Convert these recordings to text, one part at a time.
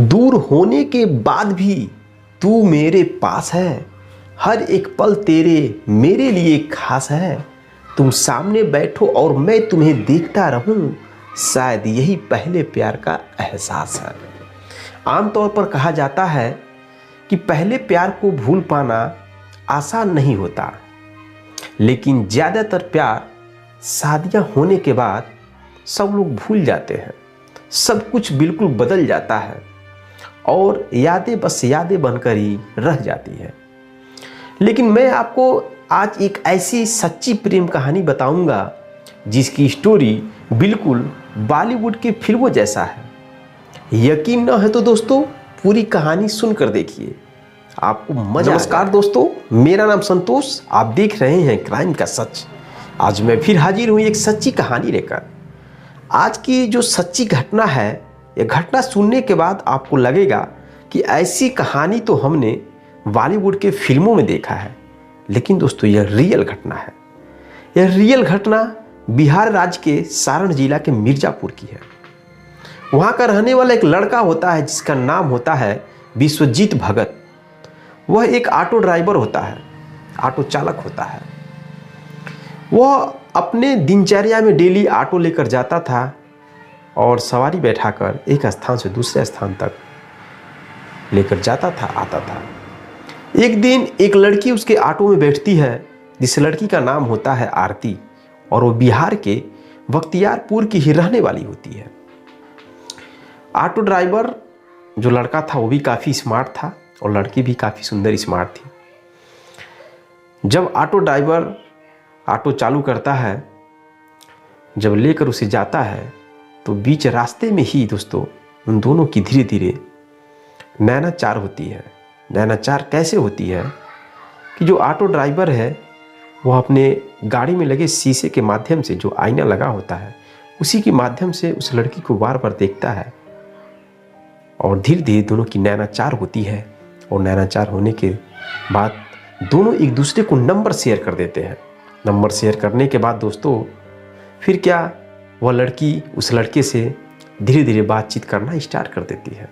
दूर होने के बाद भी तू मेरे पास है, हर एक पल तेरे मेरे लिए खास है। तुम सामने बैठो और मैं तुम्हें देखता रहूं, शायद यही पहले प्यार का एहसास है। आमतौर पर कहा जाता है कि पहले प्यार को भूल पाना आसान नहीं होता, लेकिन ज़्यादातर प्यार शादियां होने के बाद सब लोग भूल जाते हैं। सब कुछ बिल्कुल बदल जाता है और यादें बस यादें बनकर ही रह जाती है। लेकिन मैं आपको आज एक ऐसी सच्ची प्रेम कहानी बताऊंगा जिसकी स्टोरी बिल्कुल बॉलीवुड की फिल्मों जैसा है। यकीन न है तो दोस्तों पूरी कहानी सुनकर देखिए, आपको मजा। नमस्कार दोस्तों, मेरा नाम संतोष, आप देख रहे हैं क्राइम का सच। आज मैं फिर हाजिर हूँ एक सच्ची कहानी लेकर। आज की जो सच्ची घटना है, यह घटना सुनने के बाद आपको लगेगा कि ऐसी कहानी तो हमने बॉलीवुड के फिल्मों में देखा है, लेकिन दोस्तों यह रियल घटना है। यह रियल घटना बिहार राज्य के सारण जिला के मिर्जापुर की है। वहाँ का रहने वाला एक लड़का होता है जिसका नाम होता है विश्वजीत भगत। वह एक ऑटो ड्राइवर होता है, ऑटो चालक होता है। वह अपने दिनचर्या में डेली ऑटो लेकर जाता था और सवारी बैठाकर एक स्थान से दूसरे स्थान तक लेकर जाता था, आता था। एक दिन एक लड़की उसके ऑटो में बैठती है, जिस लड़की का नाम होता है आरती, और वो बिहार के बख्तियारपुर की ही रहने वाली होती है। ऑटो ड्राइवर जो लड़का था वो भी काफ़ी स्मार्ट था और लड़की भी काफ़ी सुंदर स्मार्ट थी। जब ऑटो ड्राइवर ऑटो चालू करता है, जब लेकर उसे जाता है, तो बीच रास्ते में ही दोस्तों उन दोनों की धीरे धीरे नैनाचार होती है। नैनाचार कैसे होती है कि जो ऑटो ड्राइवर है वह अपने गाड़ी में लगे शीशे के माध्यम से, जो आईना लगा होता है, उसी के माध्यम से उस लड़की को बार बार देखता है और धीरे धीरे दोनों की नैनाचार होती है। और नैनाचार होने के बाद दोनों एक दूसरे को नंबर शेयर कर देते हैं। नंबर शेयर करने के बाद दोस्तों फिर क्या, वह लड़की उस लड़के से धीरे धीरे बातचीत करना स्टार्ट कर देती है।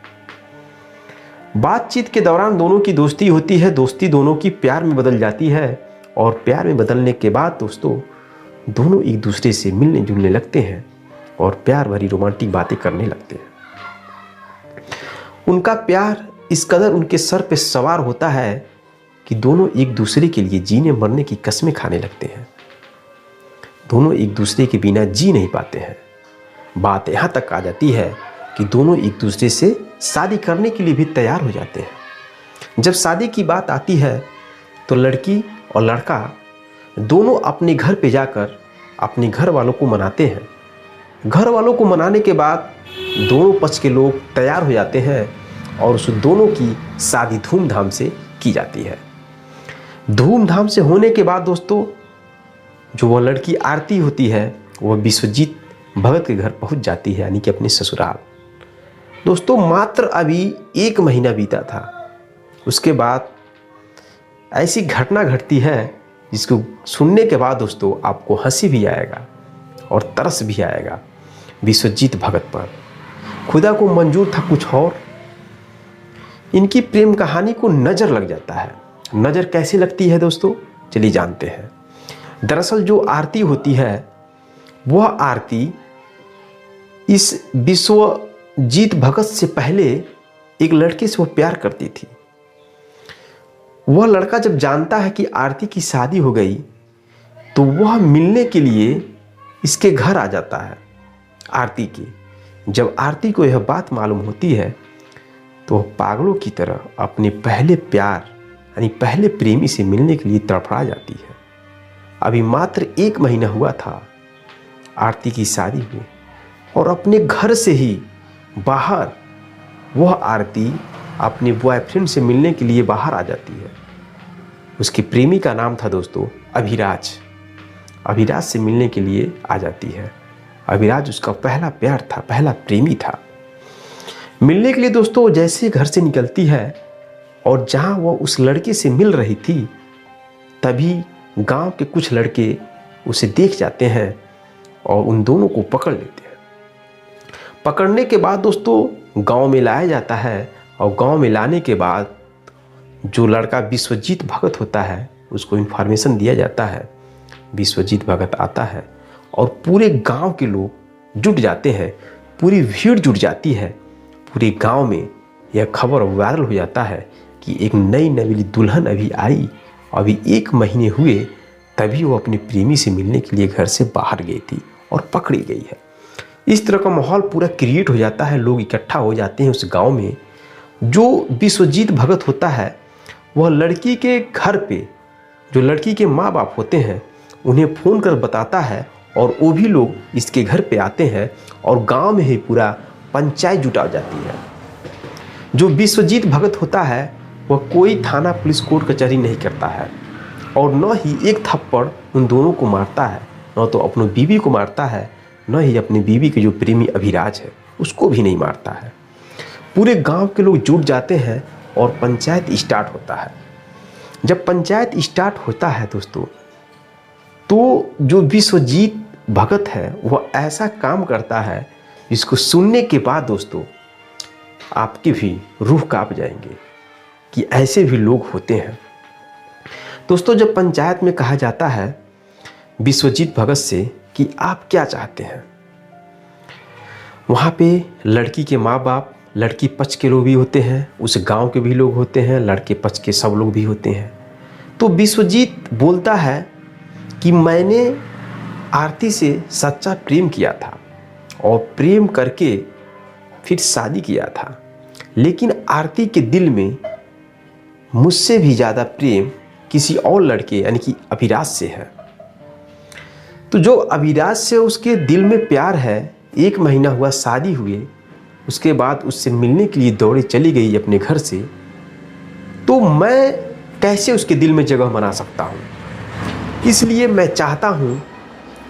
बातचीत के दौरान दोनों की दोस्ती होती है, दोस्ती दोनों की प्यार में बदल जाती है और प्यार में बदलने के बाद दोस्तों दोनों एक दूसरे से मिलने जुलने लगते हैं और प्यार भरी रोमांटिक बातें करने लगते हैं। उनका प्यार इस कदर उनके सर पे सवार होता है कि दोनों एक दूसरे के लिए जीने मरने की कस्में खाने लगते हैं। दोनों एक दूसरे के बिना जी नहीं पाते हैं। बात यहाँ तक आ जाती है कि दोनों एक दूसरे से शादी करने के लिए भी तैयार हो जाते हैं। जब शादी की बात आती है तो लड़की और लड़का दोनों अपने घर पे जाकर अपने घर वालों को मनाते हैं। घर वालों को मनाने के बाद दोनों पक्ष के लोग तैयार हो जाते हैं और उस दोनों की शादी धूमधाम से की जाती है। धूमधाम से होने के बाद दोस्तों जो वह लड़की आरती होती है वह विश्वजीत भगत के घर पहुंच जाती है, यानी कि अपने ससुराल। दोस्तों मात्र अभी 1 महीना बीता था, उसके बाद ऐसी घटना घटती है जिसको सुनने के बाद दोस्तों आपको हंसी भी आएगा और तरस भी आएगा विश्वजीत भगत पर। खुदा को मंजूर था कुछ और। इनकी प्रेम कहानी को नज़र लग जाता है। नज़र कैसे लगती है दोस्तों, चलिए जानते हैं। दरअसल जो आरती होती है वह आरती इस विश्वजीत भगत से पहले एक लड़के से वह प्यार करती थी। वह लड़का जब जानता है कि आरती की शादी हो गई तो वह मिलने के लिए इसके घर आ जाता है आरती की। जब आरती को यह बात मालूम होती है तो वह पागलों की तरह अपने पहले प्यार यानी पहले प्रेमी से मिलने के लिए तड़फड़ा जाती है। अभी मात्र 1 महीना हुआ था आरती की शादी हुई और अपने घर से ही बाहर वह आरती अपने बॉयफ्रेंड से मिलने के लिए बाहर आ जाती है। उसके प्रेमी का नाम था दोस्तों अभिराज। अभिराज से मिलने के लिए आ जाती है। अभिराज उसका पहला प्यार था, पहला प्रेमी था। मिलने के लिए दोस्तों जैसे घर से निकलती है और जहाँ वह उस लड़के से मिल रही थी, तभी गांव के कुछ लड़के उसे देख जाते हैं और उन दोनों को पकड़ लेते हैं। पकड़ने के बाद दोस्तों गांव में लाया जाता है और गांव में लाने के बाद जो लड़का विश्वजीत भगत होता है उसको इन्फॉर्मेशन दिया जाता है। विश्वजीत भगत आता है और पूरे गांव के लोग जुट जाते हैं, पूरी भीड़ जुट जाती है। पूरे गांव में यह खबर वायरल हो जाता है कि एक नई नवीली दुल्हन अभी आई, अभी 1 महीने हुए तभी वो अपने प्रेमी से मिलने के लिए घर से बाहर गई थी और पकड़ी गई है। इस तरह का माहौल पूरा क्रिएट हो जाता है, लोग इकट्ठा हो जाते हैं उस गांव में। जो विश्वजीत भगत होता है वह लड़की के घर पे जो लड़की के माँ बाप होते हैं उन्हें फ़ोन कर बताता है और वो भी लोग इसके घर पे आते हैं और गांव में ही पूरा पंचायत जुटा जाती है। जो विश्वजीत भगत होता है वह कोई थाना पुलिस कोर्ट कचहरी नहीं करता है और न ही एक थप्पड़ उन दोनों को मारता है, न तो अपनी बीवी को मारता है, न ही अपनी बीवी के जो प्रेमी अभिराज है उसको भी नहीं मारता है। पूरे गांव के लोग जुट जाते हैं और पंचायत स्टार्ट होता है। जब पंचायत स्टार्ट होता है दोस्तों, तो जो विश्वजीत भगत है वह ऐसा काम करता है जिसको सुनने के बाद दोस्तों आपकी भी रूह कांप जाएंगे कि ऐसे भी लोग होते हैं। दोस्तों, जब पंचायत में कहा जाता है विश्वजीत भगत से कि आप क्या चाहते हैं, वहाँ पे लड़की के माँ बाप, लड़की पक्ष के लोग भी होते हैं, उस गांव के भी लोग होते हैं, लड़के पक्ष के सब लोग भी होते हैं। तो विश्वजीत बोलता है कि मैंने आरती से सच्चा प्रेम किया था और प्रेम करके फिर शादी किया था, लेकिन आरती के दिल में मुझसे भी ज़्यादा प्रेम किसी और लड़के यानी कि अभिराज से है। तो जो अभिराज से उसके दिल में प्यार है, 1 महीना हुआ शादी हुए, उसके बाद उससे मिलने के लिए दौड़े चली गई अपने घर से, तो मैं कैसे उसके दिल में जगह बना सकता हूँ। इसलिए मैं चाहता हूँ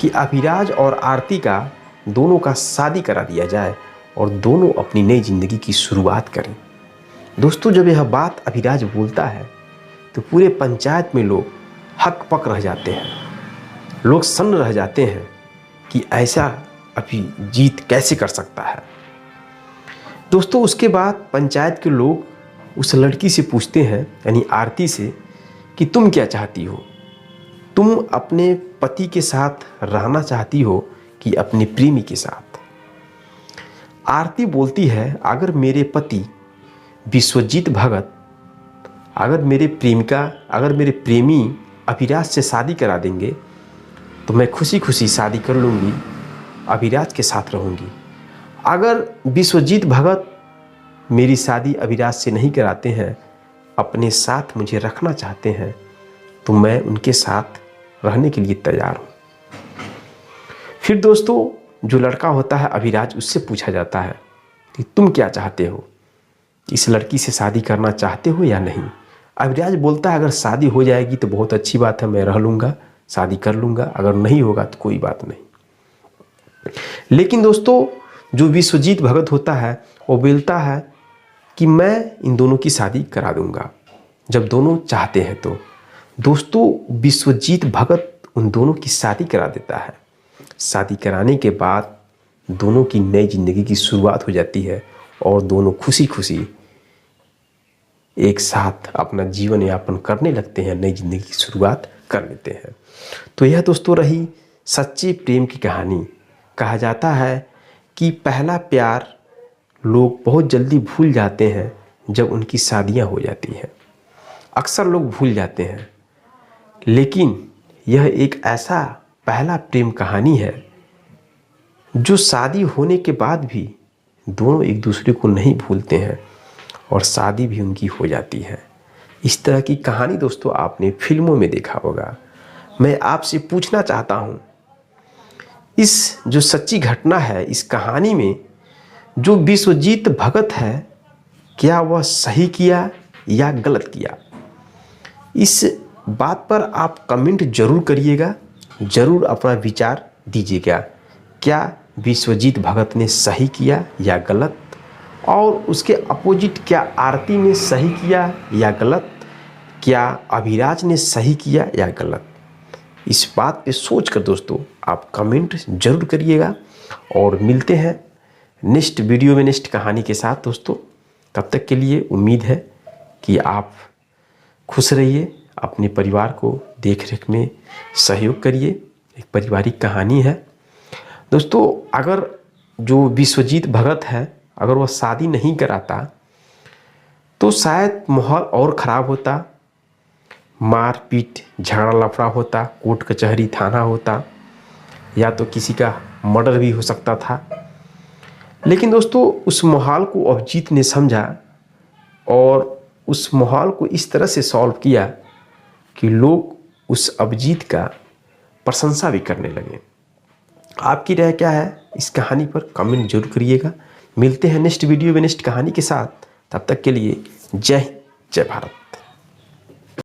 कि अभिराज और आरती का दोनों का शादी करा दिया जाए और दोनों अपनी नई ज़िंदगी की शुरुआत करें। दोस्तों, जब यह बात अभिराज बोलता है तो पूरे पंचायत में लोग हक पक रह जाते हैं, लोग सन्न रह जाते हैं कि ऐसा अभिजीत कैसे कर सकता है। दोस्तों, उसके बाद पंचायत के लोग उस लड़की से पूछते हैं यानी आरती से कि तुम क्या चाहती हो, तुम अपने पति के साथ रहना चाहती हो कि अपने प्रेमी के साथ। आरती बोलती है अगर मेरे पति विश्वजीत भगत अगर मेरे प्रेमी अभिराज से शादी करा देंगे तो मैं खुशी खुशी शादी कर लूँगी, अभिराज के साथ रहूँगी। अगर विश्वजीत भगत मेरी शादी अभिराज से नहीं कराते हैं, अपने साथ मुझे रखना चाहते हैं, तो मैं उनके साथ रहने के लिए तैयार हूँ। फिर दोस्तों, जो लड़का होता है अभिराज, उससे पूछा जाता है कि तुम क्या चाहते हो, इस लड़की से शादी करना चाहते हो या नहीं। अभिराज बोलता है अगर शादी हो जाएगी तो बहुत अच्छी बात है, मैं रह लूँगा, शादी कर लूँगा, अगर नहीं होगा तो कोई बात नहीं। लेकिन दोस्तों, जो विश्वजीत भगत होता है वो बोलता है कि मैं इन दोनों की शादी करा दूँगा जब दोनों चाहते हैं। तो दोस्तों, विश्वजीत भगत उन दोनों की शादी करा देता है। शादी कराने के बाद दोनों की नई ज़िंदगी की शुरुआत हो जाती है और दोनों खुशी खुशी एक साथ अपना जीवन यापन करने लगते हैं, नई ज़िंदगी की शुरुआत कर लेते हैं। तो यह दोस्तों रही सच्चे प्रेम की कहानी। कहा जाता है कि पहला प्यार लोग बहुत जल्दी भूल जाते हैं जब उनकी शादियां हो जाती हैं। अक्सर लोग भूल जाते हैं, लेकिन यह एक ऐसा पहला प्रेम कहानी है जो शादी होने के बाद भी दोनों एक दूसरे को नहीं भूलते हैं और शादी भी उनकी हो जाती है। इस तरह की कहानी दोस्तों आपने फिल्मों में देखा होगा। मैं आपसे पूछना चाहता हूँ, इस जो सच्ची घटना है, इस कहानी में जो विश्वजीत भगत है, क्या वह सही किया या गलत किया? इस बात पर आप कमेंट जरूर करिएगा, ज़रूर अपना विचार दीजिएगा। क्या विश्वजीत भगत ने सही किया या गलत, और उसके अपोजिट क्या आरती ने सही किया या गलत, क्या अभिराज ने सही किया या गलत? इस बात पे सोच कर दोस्तों आप कमेंट जरूर करिएगा और मिलते हैं नेक्स्ट वीडियो में नेक्स्ट कहानी के साथ दोस्तों। तब तक के लिए उम्मीद है कि आप खुश रहिए, अपने परिवार को देख रेख में सहयोग करिए। एक पारिवारिक कहानी है दोस्तों। अगर जो विश्वजीत भगत है, अगर वह शादी नहीं कराता तो शायद माहौल और ख़राब होता, मार पीट झगड़ा लफड़ा होता, कोर्ट कचहरी थाना होता, या तो किसी का मर्डर भी हो सकता था। लेकिन दोस्तों उस माहौल को अभिजीत ने समझा और उस माहौल को इस तरह से सॉल्व किया कि लोग उस अभिजीत का प्रशंसा भी करने लगे। आपकी राय क्या है इस कहानी पर कमेंट जरूर करिएगा। मिलते हैं नेक्स्ट वीडियो में नेक्स्ट कहानी के साथ। तब तक के लिए जय हिंद, जय भारत।